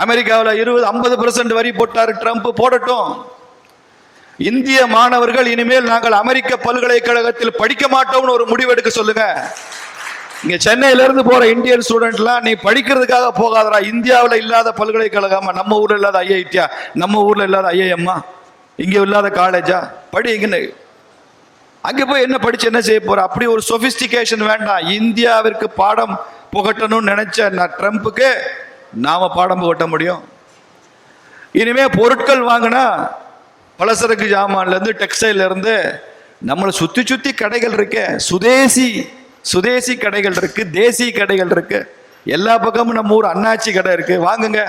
அமெரிக்காவில் 20-50% வரி போட்டாரு ட்ரம்ப், போடட்டும். இந்திய மாணவர்கள் இனிமேல் நாங்கள் அமெரிக்க பல்கலைக்கழகத்தில் படிக்க மாட்டோம்னு ஒரு முடிவெடுக்க சொல்லுங்க. இங்க சென்னையில இருந்து போற இந்தியன் ஸ்டூடெண்ட்லாம், நீ படிக்கிறதுக்காக போகாதரா, இந்தியாவில் இல்லாத பல்கலைக்கழகமா, நம்ம ஊர்ல இல்லாத ஐஐடியா, நம்ம ஊர்ல இல்லாத ஐஐஎம்மா, இங்க இல்லாத காலேஜா, படி இங்கன்னு. அங்க போய் என்ன படிச்சு என்ன செய்ய போற? அப்படி ஒரு சொபிஸ்டிகேஷன் வேண்டாம். இந்தியாவிற்கு பாடம் புகட்டணும்னு நினைச்ச ட்ரம்புக்கு நாம பாடம் புகட்ட முடியும்? இனிமே பொருட்கள் வாங்கினா பலசரக்கு ஜாமான்ல இருந்து டெக்ஸ்டைல்ல இருந்து நம்மளை சுத்தி சுத்தி கடைகள் இருக்கு. சுதேசி கடைகள் இருக்கு, தேசி கடைகள் இருக்கு. எல்லா பக்கமும் நம்ம ஊர் அண்ணாச்சி கடை இருக்கு, வாங்குங்க.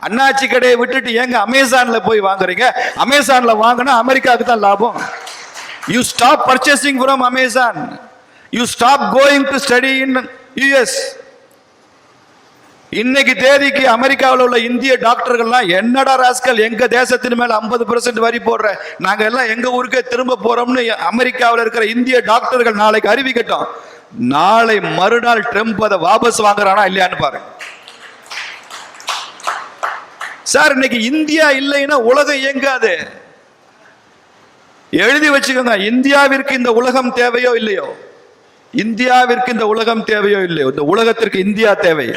அண்ணாச்சி கடையை விட்டுட்டு ஏங்க அமேசான்ல போய் வாங்குறீங்க? அமேசான்ல வாங்கினா அமெரிக்காவுக்கு தான் லாபம். You stop purchasing from Amazon. You stop going to study in US. இன்னைக்கு தேதிக்கு அமெரிக்காவில் உள்ள இந்திய டாக்டர்கள்லாம், என்னடா ராஸ்கல், எங்க தேசத்தின் மேல 50% வரி போடுற, நாங்க எல்லாம் எங்க ஊருக்கே திரும்ப போறோம்னு அமெரிக்காவில் இருக்கிற இந்திய டாக்டர்கள் நாளைக்கு அறிவிக்கட்டும். நாளை மறுநாள் ட்ரம்ப் அதை வாபஸ் வாங்குறானா இல்லையான்னு பாருங்க. சார், இன்னைக்கு இந்தியா இல்லைன்னா உலகம் இயங்காது. எழுதி வச்சுக்கோங்க. இந்தியாவிற்கு இந்த உலகம் தேவையோ இல்லையோ, இந்தியாவிற்கு இந்த உலகம் தேவையோ இல்லையோ, இந்த உலகத்திற்கு இந்தியா தேவை.